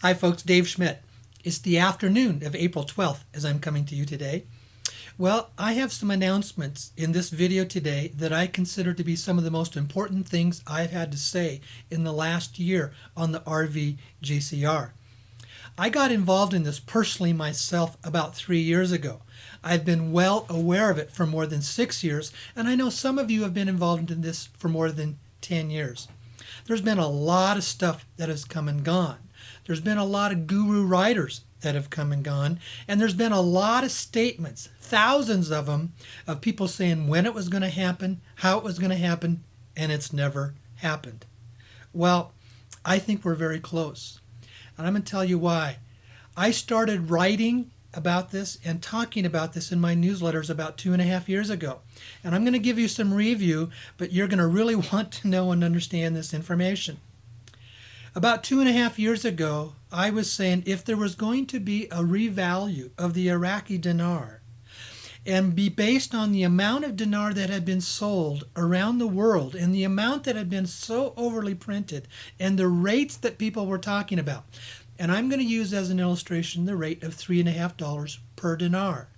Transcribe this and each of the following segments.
Hi folks, Dave Schmidt. It's the afternoon of April 12th as I'm coming to you today. Well, I have some announcements in this video today that I consider to be some of the most important things I've had to say in the last year on the RV GCR. I got involved in this personally myself about 3 years ago. I've been well aware of it for more than 6 years, and I know some of you have been involved in this for more than 10 years. There's been a lot of stuff that has come and gone. There's been a lot of guru writers that have come and gone, and there's been a lot of statements, thousands of them, of people saying when it was going to happen, how it was going to happen, and it's never happened. Well, I think we're very close, and I'm going to tell you why. I started writing about this and talking about this in my newsletters about 2.5 years ago, and I'm going to give you some review, but you're going to really want to know and understand this information. About 2.5 years ago, I was saying if there was going to be a revalue of the Iraqi dinar and be based on the amount of dinar that had been sold around the world and the amount that had been so overly printed and the rates that people were talking about, and I'm going to use as an illustration the rate of $3.50 per dinar.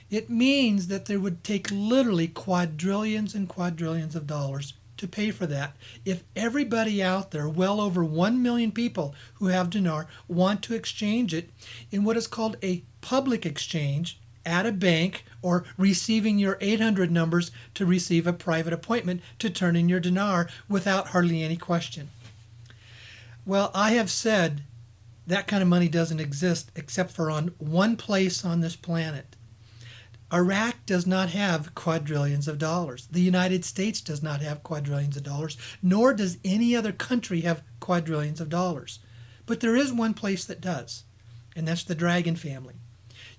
It means that there would take literally quadrillions and quadrillions of dollars to pay for that if everybody out there, well over 1 million people who have dinar, want to exchange it in what is called a public exchange at a bank, or receiving your 800 numbers to receive a private appointment to turn in your dinar without hardly any question. Well, I have said that kind of money doesn't exist except for on one place on this planet. Iraq does not have quadrillions of dollars. The United States does not have quadrillions of dollars, nor does any other country have quadrillions of dollars. But there is one place that does, and that's the Dragon family.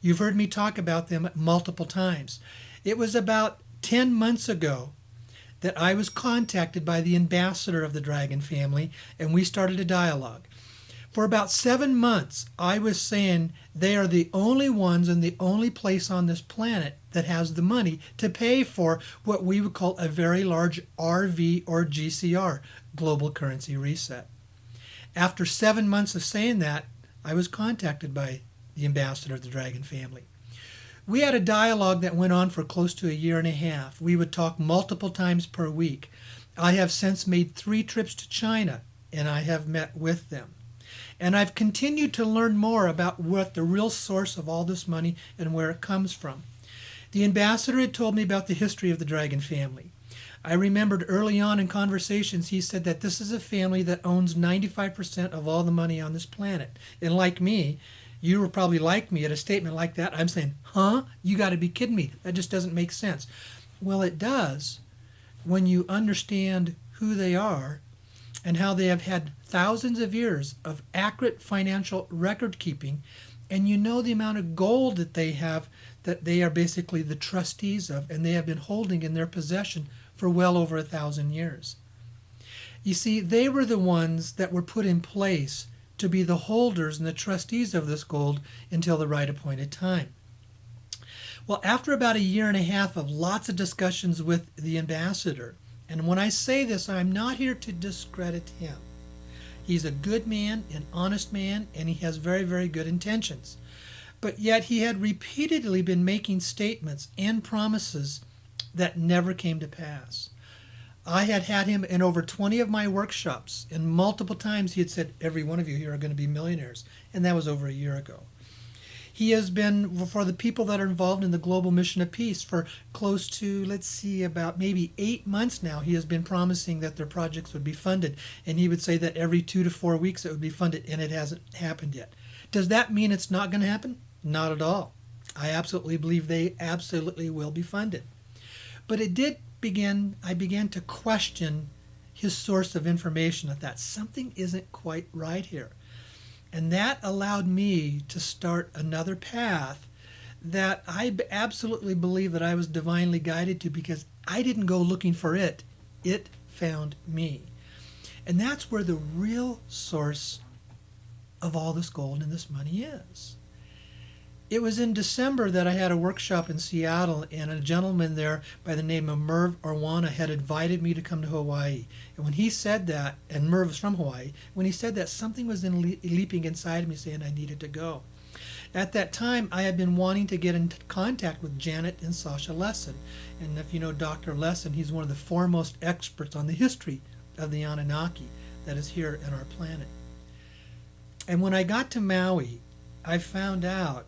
You've heard me talk about them multiple times. It was about 10 months ago that I was contacted by the ambassador of the Dragon family, and we started a dialogue. For about 7 months, I was saying they are the only ones and the only place on this planet that has the money to pay for what we would call a very large RV or GCR, global currency reset. After 7 months of saying that, I was contacted by the ambassador of the Dragon family. We had a dialogue that went on for close to 1.5 years. We would talk multiple times per week. I have since made 3 trips to China, and I have met with them. And I've continued to learn more about what the real source of all this money and where it comes from. The ambassador had told me about the history of the Dragon family. I remembered early on in conversations he said that this is a family that owns 95% of all the money on this planet. And like me, you were probably like me at a statement like that. I'm saying, huh? You got to be kidding me. That just doesn't make sense. Well, it does when you understand who they are and how they have had thousands of years of accurate financial record keeping, and you know the amount of gold that they have, that they are basically the trustees of, and they have been holding in their possession for well over 1,000 years. You see, they were the ones that were put in place to be the holders and the trustees of this gold until the right appointed time. Well, after about 1.5 years of lots of discussions with the ambassador, and when I say this, I'm not here to discredit him. He's a good man, an honest man, and he has very, very good intentions. But yet he had repeatedly been making statements and promises that never came to pass. I had had him in over 20 of my workshops, and multiple times he had said, every one of you here are going to be millionaires, and that was over 1 year ago. He has been, for the people that are involved in the global mission of peace, for close to, about maybe 8 months now, he has been promising that their projects would be funded. And he would say that every 2 to 4 weeks it would be funded, and it hasn't happened yet. Does that mean it's not going to happen? Not at all. I absolutely believe they absolutely will be funded. But I began to question his source of information. I thought something isn't quite right here. And that allowed me to start another path that I absolutely believe that I was divinely guided to, because I didn't go looking for it. It found me. And that's where the real source of all this gold and this money is. It was in December that I had a workshop in Seattle, and a gentleman there by the name of Merv Orwana had invited me to come to Hawaii. And when he said that, and Merv was from Hawaii, when he said that, something was leaping inside of me saying I needed to go. At that time, I had been wanting to get in contact with Janet and Sasha Lessin. And if you know Dr. Lessin, he's one of the foremost experts on the history of the Anunnaki that is here in our planet. And when I got to Maui, I found out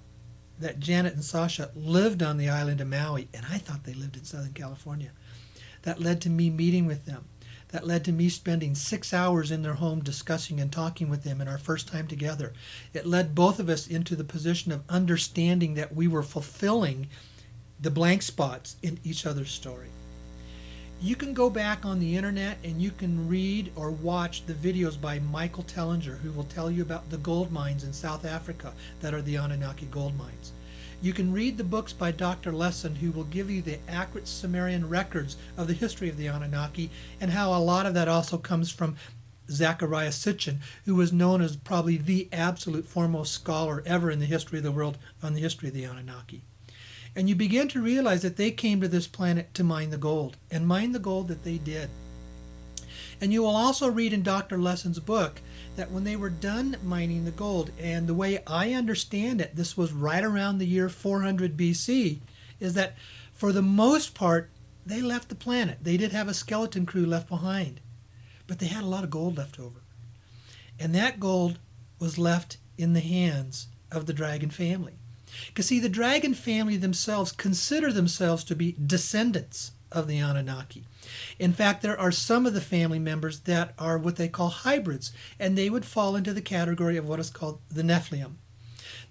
that Janet and Sasha lived on the island of Maui, and I thought they lived in Southern California. That led to me meeting with them. That led to me spending 6 hours in their home discussing and talking with them in our first time together. It led both of us into the position of understanding that we were fulfilling the blank spots in each other's story. You can go back on the internet and you can read or watch the videos by Michael Tellinger, who will tell you about the gold mines in South Africa that are the Anunnaki gold mines. You can read the books by Dr. Lessin, who will give you the accurate Sumerian records of the history of the Anunnaki, and how a lot of that also comes from Zecharia Sitchin, who was known as probably the absolute foremost scholar ever in the history of the world on the history of the Anunnaki. And you begin to realize that they came to this planet to mine the gold, and mine the gold that they did. And you will also read in Dr. Lessin's book that when they were done mining the gold, and the way I understand it, this was right around the year 400 BC, is that for the most part, they left the planet. They did have a skeleton crew left behind, but they had a lot of gold left over. And that gold was left in the hands of the dragon family. Because see, the dragon family themselves consider themselves to be descendants of the Anunnaki. In fact, there are some of the family members that are what they call hybrids, and they would fall into the category of what is called the Nephilim.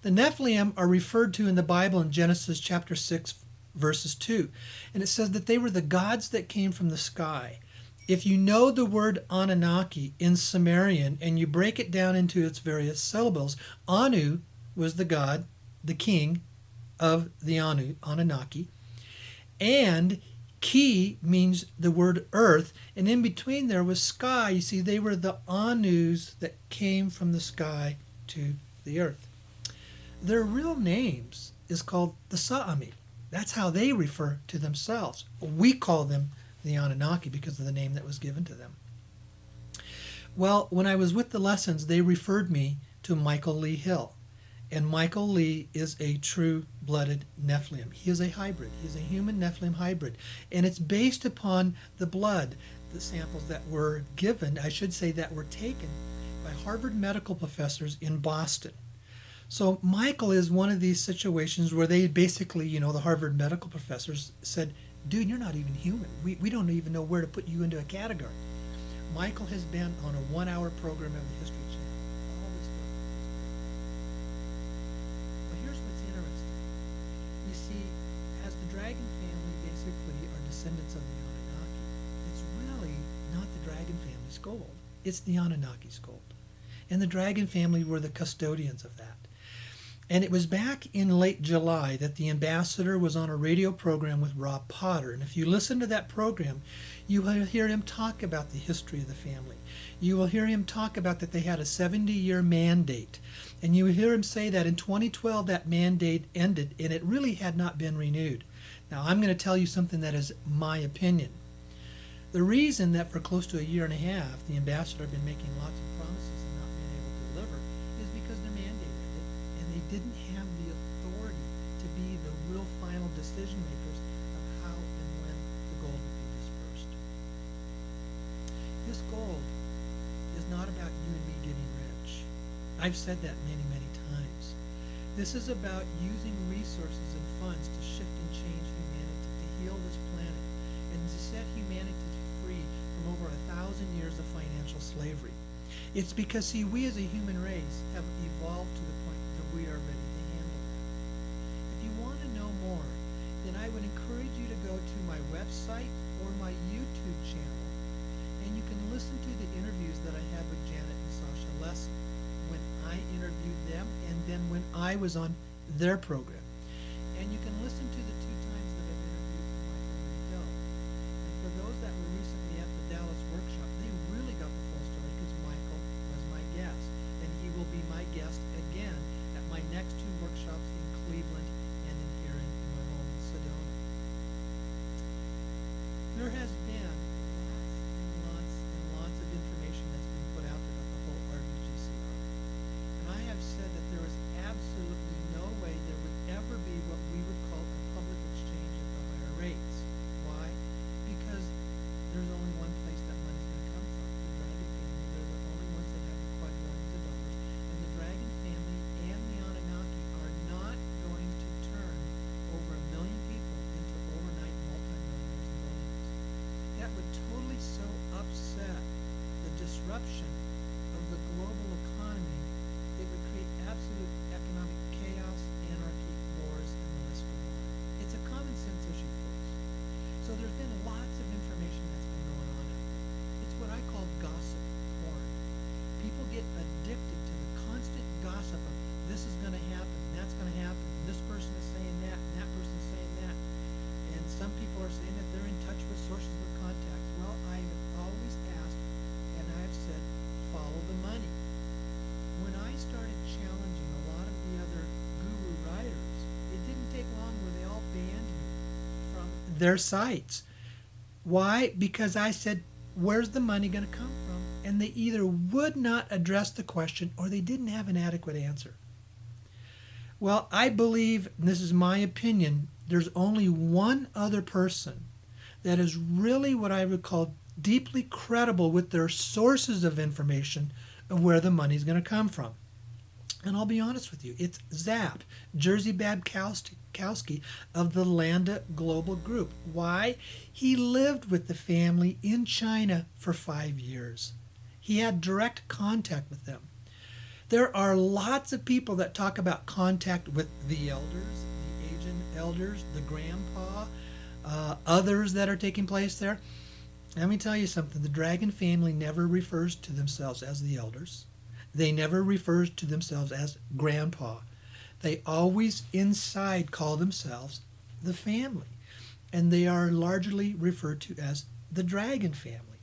The Nephilim are referred to in the Bible in Genesis chapter 6, verses 2, and it says that they were the gods that came from the sky. If you know the word Anunnaki in Sumerian and you break it down into its various syllables, Anu was the god, the king of the Anunnaki, and Ki means the word earth, and in between there was sky. You see, they were the Anus that came from the sky to the earth. Their real names is called the Sa'ami. That's how they refer to themselves. We call them the Anunnaki because of the name that was given to them. Well, when I was with the lessons, they referred me to Michael Lee Hill. And Michael Lee is a true-blooded Nephilim. He is a hybrid. He's a human Nephilim hybrid. And it's based upon the blood, the samples that were given, I should say that were taken by Harvard medical professors in Boston. So Michael is one of these situations where they basically, the Harvard medical professors said, dude, you're not even human. We don't even know where to put you into a category. Michael has been on a 1-hour program of the History Channel. All this stuff. But here's what's interesting. You see, as the dragon family basically are descendants of the Anunnaki, it's really not the dragon family's gold. It's the Anunnaki's gold. And the dragon family were the custodians of that. And it was back in late July that the ambassador was on a radio program with Rob Potter. And if you listen to that program, you will hear him talk about the history of the family. You will hear him talk about that they had a 70-year mandate. And you will hear him say that in 2012 that mandate ended and it really had not been renewed. Now I'm going to tell you something that is my opinion. The reason that for close to a year and a half the ambassador had been making lots of promises and not being able to deliver is because their mandate ended and they didn't have the authority to be the real final decision makers of how and when the gold would be dispersed. This gold is not about you and me getting rich. I've said that many, many times. This is about using resources and funds to shift and change humanity, to heal this planet, and to set humanity free from over 1,000 years of financial slavery. It's because, see, we as a human race have evolved to the point that we are ready to handle that. If you want to know more, then I would encourage you to go to my website or my YouTube channel, and you can listen to the interviews that I had with Janet and Sasha Lessin when I interviewed them and then when I was on their program. And you can listen to the 2 times that I've interviewed Michael Lee Hill. And for those that were recently at the Dallas workshop, they really got the full story because Michael was my guest. And he will be my guest again at my next 2 workshops in Cleveland. disruption of the global economy, it would create absolute economic chaos, anarchy, wars, and the list goes on. It's a common sense issue, folks. So there's been lots of information that's been going on out there. It's what I call gossip porn. People get addicted to the constant gossip of this is going to happen, that's going to happen, this person is saying that, and that person is saying that. And some people are saying that they're in touch with sources of contacts. Well, I've always asked, and I've said, follow the money. When I started challenging a lot of the other guru writers, it didn't take long where they all banned me from their sites. Why? Because I said, where's the money going to come from? And they either would not address the question or they didn't have an adequate answer. Well, I believe, and this is my opinion, there's only one other person that is really what I would call deeply credible with their sources of information of where the money's going to come from. And I'll be honest with you, it's Zap, Jerzy Babkowski of the Landa Global Group. Why? He lived with the family in China for 5 years. He had direct contact with them. There are lots of people that talk about contact with the elders, the Asian elders, the grandpa, others that are taking place there. Let me tell you something. The dragon family never refers to themselves as the elders. They never refer to themselves as grandpa. They always inside call themselves the family. And they are largely referred to as the dragon family.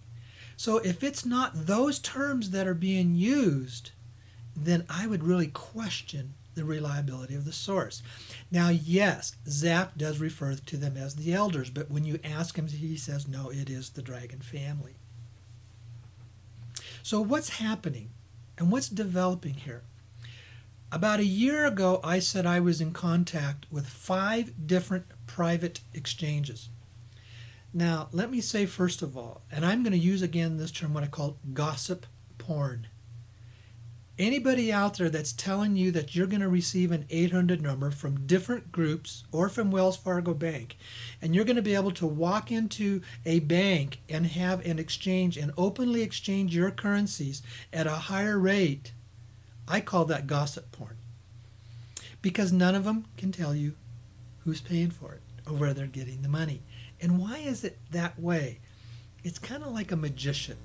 So if it's not those terms that are being used, then I would really question the reliability of the source. Now, yes, Zap does refer to them as the elders, but when you ask him, he says, no, it is the dragon family. So what's happening and what's developing here? About a year ago, I said I was in contact with 5 different private exchanges. Now, let me say first of all, and I'm going to use again this term, what I call gossip porn. Anybody out there that's telling you that you're going to receive an 800 number from different groups or from Wells Fargo Bank, and you're going to be able to walk into a bank and have an exchange and openly exchange your currencies at a higher rate, I call that gossip porn. Because none of them can tell you who's paying for it or where they're getting the money. And why is it that way? It's kind of like a magician.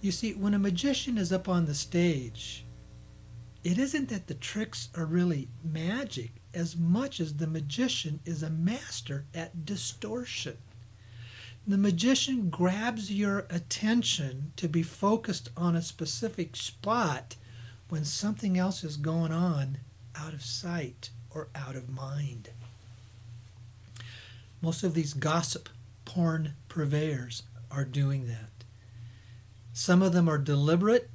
You see, when a magician is up on the stage, it isn't that the tricks are really magic as much as the magician is a master at distortion. The magician grabs your attention to be focused on a specific spot when something else is going on out of sight or out of mind. Most of these gossip porn purveyors are doing that. Some of them are deliberate,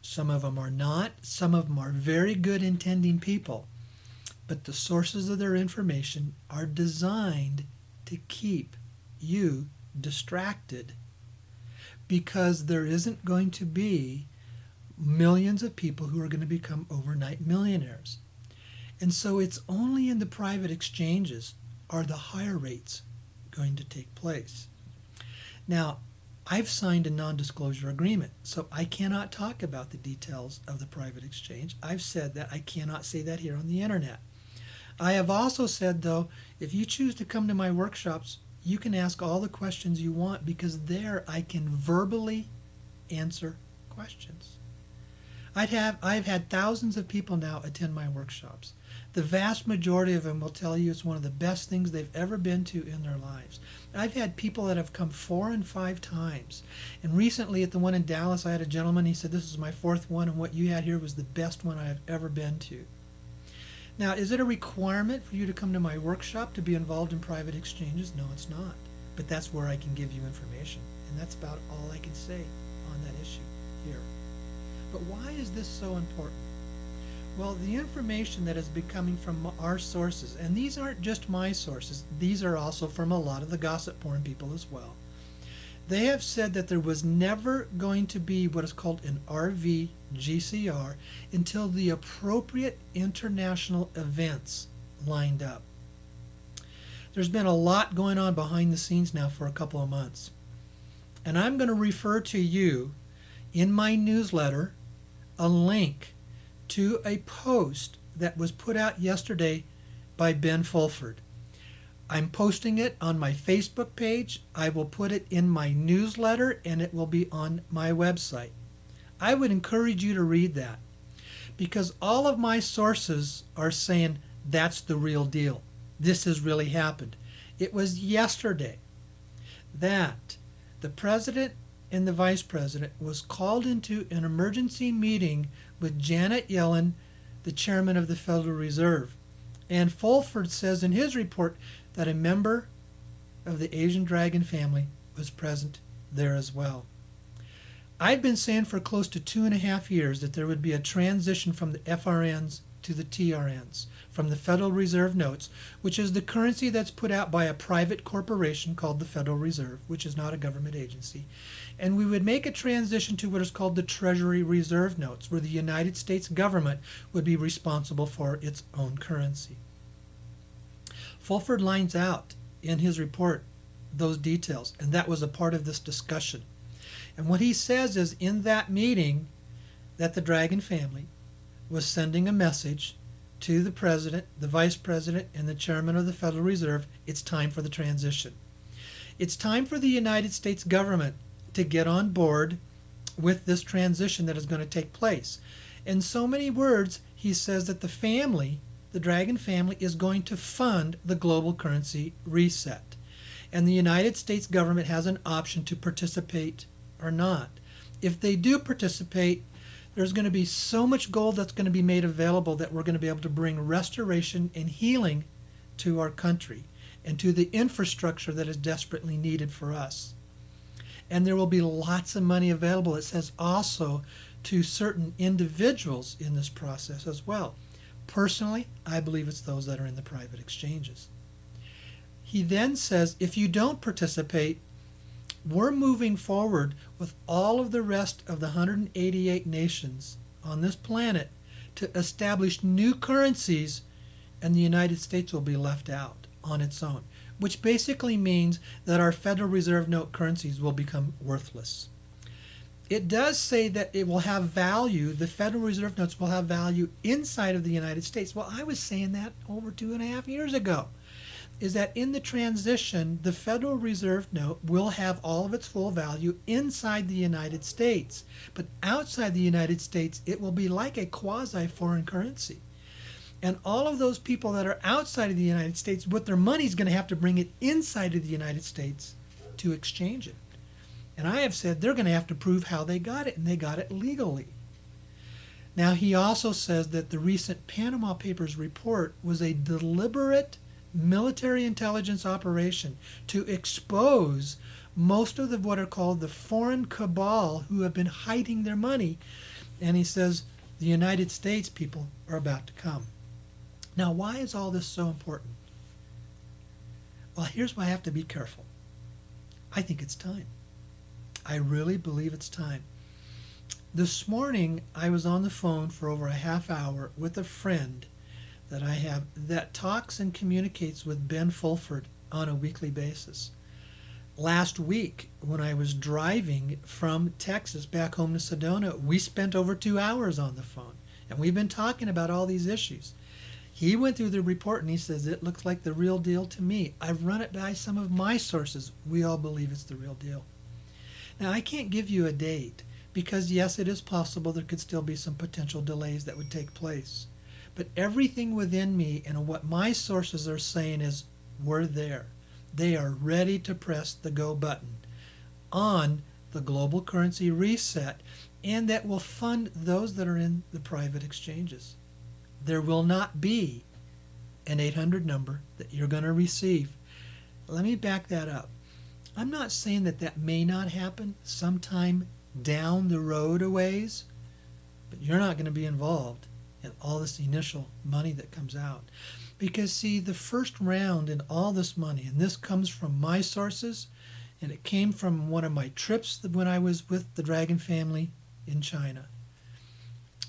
some of them are not, some of them are very good intending people, but the sources of their information are designed to keep you distracted because there isn't going to be millions of people who are going to become overnight millionaires. And so it's only in the private exchanges are the higher rates going to take place. Now, I've signed a non-disclosure agreement, so I cannot talk about the details of the private exchange. I've said that I cannot say that here on the internet. I have also said, though, if you choose to come to my workshops, you can ask all the questions you want because there I can verbally answer questions. I've had thousands of people now attend my workshops. The vast majority of them will tell you it's one of the best things they've ever been to in their lives. I've had people that have come 4 and 5 times. And recently at the one in Dallas, I had a gentleman, he said, this is my 4th one, and what you had here was the best one I have ever been to. Now, is it a requirement for you to come to my workshop to be involved in private exchanges? No, it's not. But that's where I can give you information. And that's about all I can say on that issue here. But why is this so important? Well, the information that is becoming from our sources, and these aren't just my sources, these are also from a lot of the gossip porn people as well. They have said that there was never going to be what is called an RV GCR until the appropriate international events lined up. There's been a lot going on behind the scenes now for a couple of months. And I'm going to refer to you in my newsletter a link to a post that was put out yesterday by Ben Fulford. I'm posting it on my Facebook page. I will put it in my newsletter, and it will be on my website. I would encourage you to read that, because all of my sources are saying that's the real deal. This has really happened. It was yesterday that the president and the vice president was called into an emergency meeting with Janet Yellen, the chairman of the Federal Reserve. And Fulford says in his report that a member of the Asian Dragon family was present there as well. I've been saying for close to 2.5 years that there would be a transition from the FRNs to the TRNs, from the Federal Reserve notes, which is the currency that's put out by a private corporation called the Federal Reserve, which is not a government agency. And we would make a transition to what is called the Treasury Reserve notes, where the United States government would be responsible for its own currency. Fulford lines out in his report those details, and that was a part of this discussion. And what he says is, in that meeting, that the Dragon family was sending a message to the president, the vice president, and the chairman of the Federal Reserve. It's time for the transition. It's time for the United States government to get on board with this transition that is going to take place. In so many words, he says that the family, the Dragon family, is going to fund the global currency reset. And the United States government has an option to participate or not. If they do participate, there's going to be so much gold that's going to be made available that we're going to be able to bring restoration and healing to our country and to the infrastructure that is desperately needed for us. And there will be lots of money available, it says, also to certain individuals in this process as well. Personally, I believe it's those that are in the private exchanges. He then says, if you don't participate, we're moving forward with all of the rest of the 188 nations on this planet to establish new currencies, and the United States will be left out on its own, which basically means that our Federal Reserve note currencies will become worthless. It does say that it will have value, the Federal Reserve notes will have value inside of the United States. Well, I was saying that over 2.5 years ago. Is that in the transition, the Federal Reserve note will have all of its full value inside the United States. But outside the United States, it will be like a quasi-foreign currency. And all of those people that are outside of the United States, with their money, is going to have to bring it inside of the United States to exchange it. And I have said they're going to have to prove how they got it, and they got it legally. Now, he also says that the recent Panama Papers report was a deliberate military intelligence operation to expose most of what are called the foreign cabal who have been hiding their money. And he says the United States people are about to come. Now, why is all this so important? Well, here's why I have to be careful. I think it's time. I really believe it's time. This morning, I was on the phone for over a half hour with a friend that I have that talks and communicates with Ben Fulford on a weekly basis. Last week, when I was driving from Texas back home to Sedona, we spent over 2 hours on the phone, and we've been talking about all these issues. He went through the report and he says, it looks like the real deal to me. I've run it by some of my sources. We all believe it's the real deal. Now, I can't give you a date because, yes, it is possible there could still be some potential delays that would take place. But everything within me and what my sources are saying is we're there. They are ready to press the go button on the global currency reset, and that will fund those that are in the private exchanges. There will not be an 800 number that you're going to receive. Let me back that up. I'm not saying that that may not happen sometime down the road a ways, but you're not going to be involved and all this initial money that comes out. Because see, the first round in all this money, and this comes from my sources, and it came from one of my trips when I was with the Dragon family in China.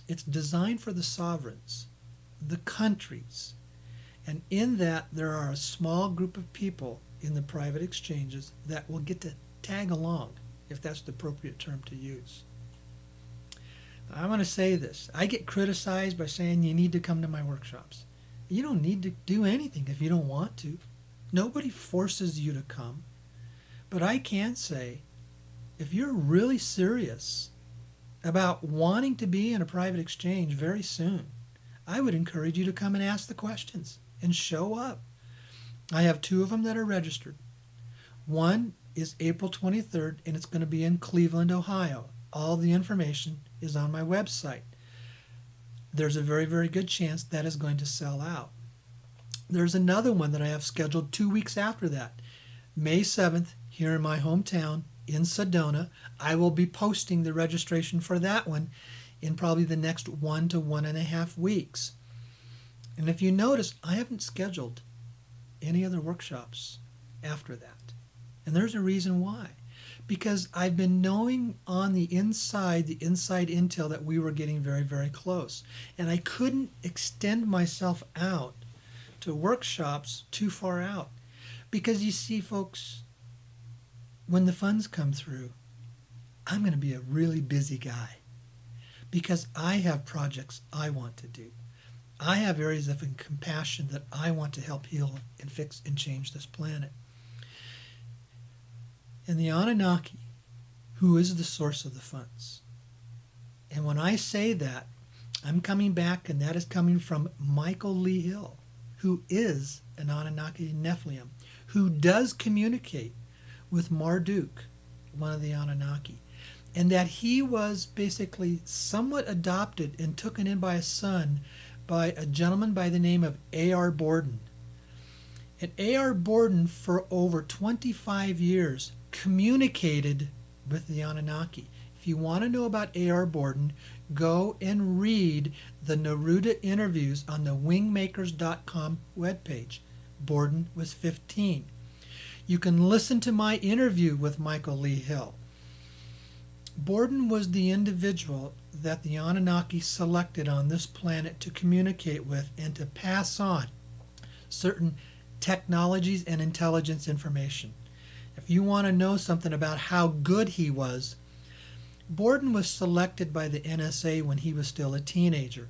It's designed for the sovereigns, the countries, and in that there are a small group of people in the private exchanges that will get to tag along, if that's the appropriate term to use. I want to say this. I get criticized by saying you need to come to my workshops. You don't need to do anything if you don't want to. Nobody forces you to come. But I can say, if you're really serious about wanting to be in a private exchange very soon, I would encourage you to come and ask the questions and show up. I have 2 of them that are registered. One is April 23rd, and it's going to be in Cleveland, Ohio. All the information is on my website. There's a very, very good chance that is going to sell out. There's another one that I have scheduled 2 weeks after that. May 7th, here in my hometown in Sedona. I will be posting the registration for that one in probably the next 1 to 1.5 weeks. And if you notice, I haven't scheduled any other workshops after that. And there's a reason why. Because I've been knowing on the inside intel that we were getting very, very close. And I couldn't extend myself out to workshops too far out. Because you see, folks, when the funds come through, I'm going to be a really busy guy. Because I have projects I want to do. I have areas of compassion that I want to help heal and fix and change this planet. And the Anunnaki, who is the source of the funds. And when I say that, I'm coming back, and that is coming from Michael Lee Hill, who is an Anunnaki Nephilim, who does communicate with Marduk, one of the Anunnaki, and that he was basically somewhat adopted and taken in by a son by a gentleman by the name of A.R. Borden. And A.R. Borden, for over 25 years, communicated with the Anunnaki. If you want to know about A.R. Borden, go and read the Neruda interviews on the wingmakers.com webpage. Borden was 15. You can listen to my interview with Michael Lee Hill. Borden was the individual that the Anunnaki selected on this planet to communicate with and to pass on certain technologies and intelligence information. If you want to know something about how good he was, Borden was selected by the NSA when he was still a teenager.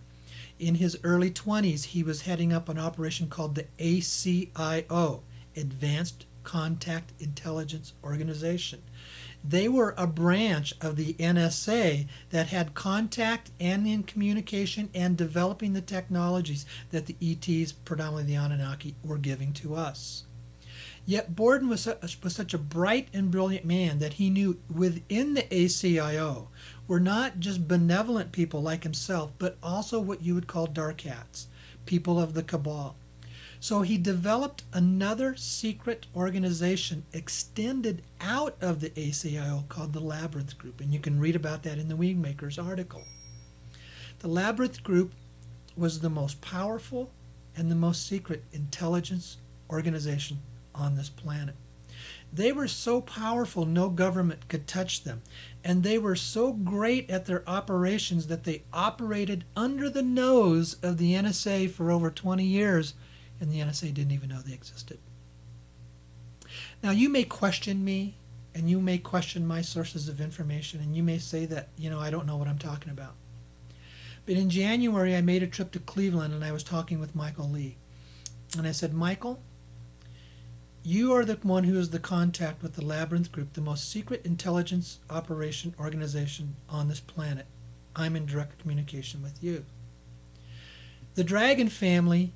In his early 20s, he was heading up an operation called the ACIO, Advanced Contact Intelligence Organization. They were a branch of the NSA that had contact and in communication and developing the technologies that the ETs, predominantly the Anunnaki, were giving to us. Yet Borden was such a bright and brilliant man that he knew within the ACIO were not just benevolent people like himself, but also what you would call dark hats, people of the cabal. So he developed another secret organization extended out of the ACIO called the Labyrinth Group, and you can read about that in the Wingmakers article. The Labyrinth Group was the most powerful and the most secret intelligence organization on this planet. They were so powerful no government could touch them, and they were so great at their operations that they operated under the nose of the NSA for over 20 years, and the NSA didn't even know they existed. Now, you may question me, and you may question my sources of information, and you may say that, I don't know what I'm talking about. But in January, I made a trip to Cleveland, and I was talking with Michael Lee. And I said, Michael, you are the one who is the contact with the Labyrinth Group, the most secret intelligence operation organization on this planet. I'm in direct communication with you. The Dragon family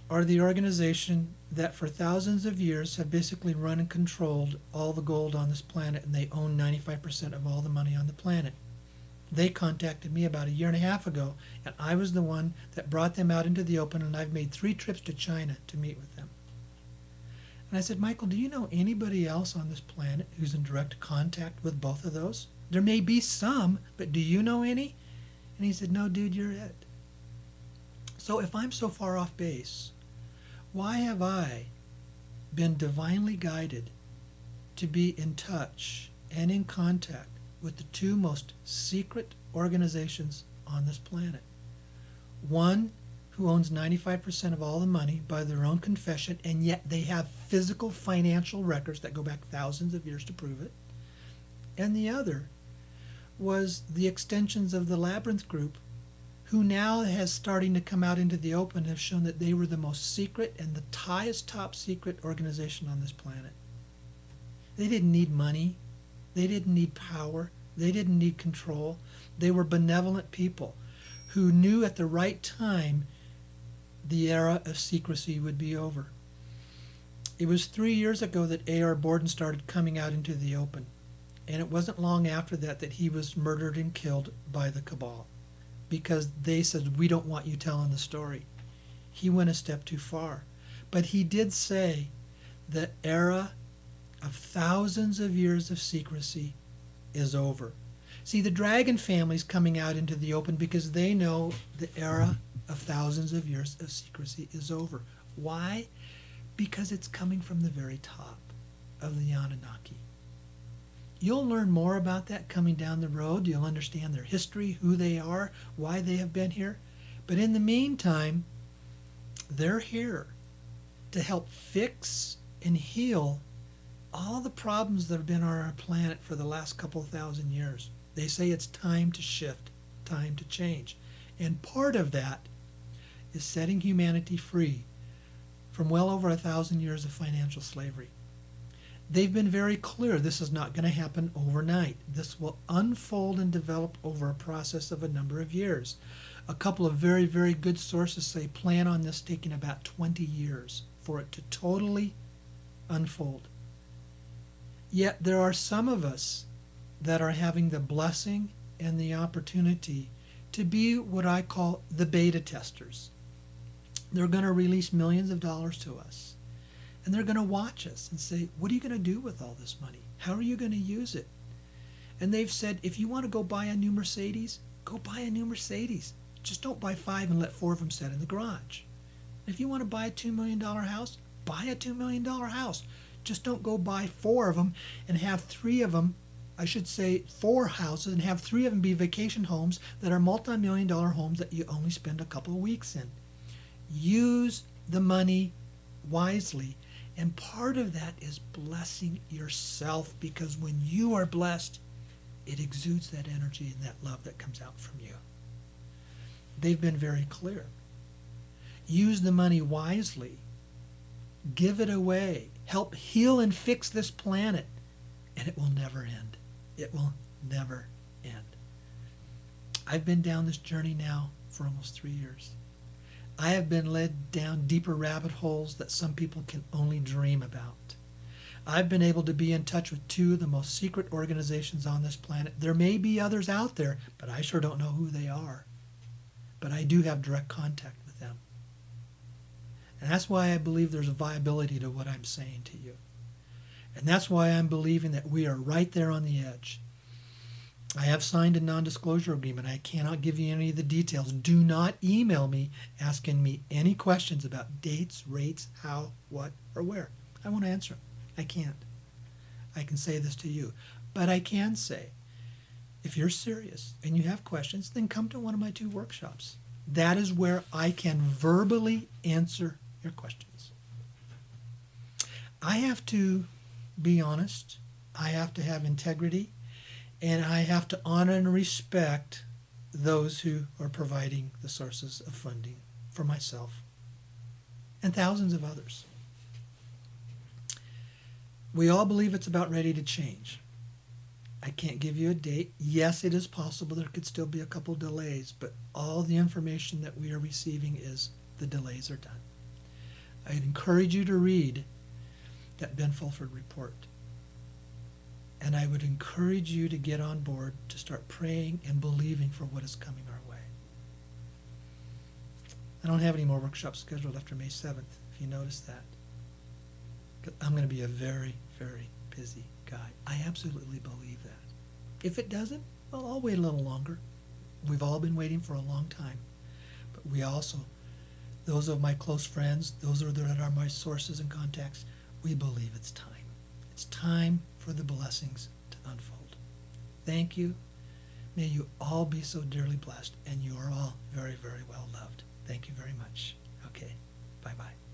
are the organization that for thousands of years have basically run and controlled all the gold on this planet, and they own 95% of all the money on the planet. They contacted me about 1.5 years ago, and I was the one that brought them out into the open, and I've made 3 trips to China to meet with them. And I said, Michael, do you know anybody else on this planet who's in direct contact with both of those? There may be some, but do you know any? And he said, no, dude, you're it. So if I'm so far off base, why have I been divinely guided to be in touch and in contact with the 2 most secret organizations on this planet? One who owns 95% of all the money by their own confession, and yet they have physical financial records that go back thousands of years to prove it. And the other, was the extensions of the Labyrinth group, who now has starting to come out into the open, have shown that they were the most secret and the highest top secret organization on this planet. They didn't need money. They didn't need power. They didn't need control. They were benevolent people who knew at the right time the era of secrecy would be over. It was 3 years ago that A.R. Borden started coming out into the open. And it wasn't long after that that he was murdered and killed by the cabal, because they said, we don't want you telling the story. He went a step too far. But he did say the era of thousands of years of secrecy is over. See, the dragon family's coming out into the open because they know the era of thousands of years of secrecy is over. Why? Because it's coming from the very top of the Anunnaki. You'll learn more about that coming down the road. You'll understand their history, who they are, why they have been here. But in the meantime, they're here to help fix and heal all the problems that have been on our planet for the last couple thousand years. They say it's time to shift, time to change. And part of that is setting humanity free from well over 1,000 years of financial slavery. They've been very clear this is not going to happen overnight. This will unfold and develop over a process of a number of years. A couple of very, very good sources say plan on this taking about 20 years for it to totally unfold. Yet there are some of us that are having the blessing and the opportunity to be what I call the beta testers. They're going to release millions of dollars to us. And they're going to watch us and say, what are you going to do with all this money? How are you going to use it? And they've said, if you want to go buy a new Mercedes, go buy a new Mercedes. Just don't buy 5 and let 4 of them sit in the garage. If you want to buy a $2 million house, buy a $2 million house. Just don't go buy 4 of them and have 3 of them, I should say 4 houses, and have 3 of them be vacation homes that are multi-million-dollar homes that you only spend a couple of weeks in. Use the money wisely. And part of that is blessing yourself, because when you are blessed, it exudes that energy and that love that comes out from you. They've been very clear. Use the money wisely. Give it away. Help heal and fix this planet, and it will never end. It will never end. I've been down this journey now for almost 3 years. I have been led down deeper rabbit holes that some people can only dream about. I've been able to be in touch with 2 of the most secret organizations on this planet. There may be others out there, but I sure don't know who they are. But I do have direct contact with them. And that's why I believe there's a viability to what I'm saying to you. And that's why I'm believing that we are right there on the edge. I have signed a non-disclosure agreement. I cannot give you any of the details. Do not email me asking me any questions about dates, rates, how, what, or where. I won't answer them. I can't. I can say this to you. But I can say, if you're serious and you have questions, then come to one of my 2 workshops. That is where I can verbally answer your questions. I have to be honest. I have to have integrity. And I have to honor and respect those who are providing the sources of funding for myself and thousands of others. We all believe it's about ready to change. I can't give you a date. Yes, it is possible there could still be a couple delays, but all the information that we are receiving is the delays are done. I'd encourage you to read that Ben Fulford report. And I would encourage you to get on board to start praying and believing for what is coming our way. I don't have any more workshops scheduled after May 7th, if you notice that. I'm going to be a very, very busy guy. I absolutely believe that. If it doesn't, well, I'll wait a little longer. We've all been waiting for a long time. But we also, those of my close friends, those that are my sources and contacts, we believe it's time. It's time for the blessings to unfold. Thank you. May you all be so dearly blessed, and you are all very, very well loved. Thank you very much. Okay, bye-bye.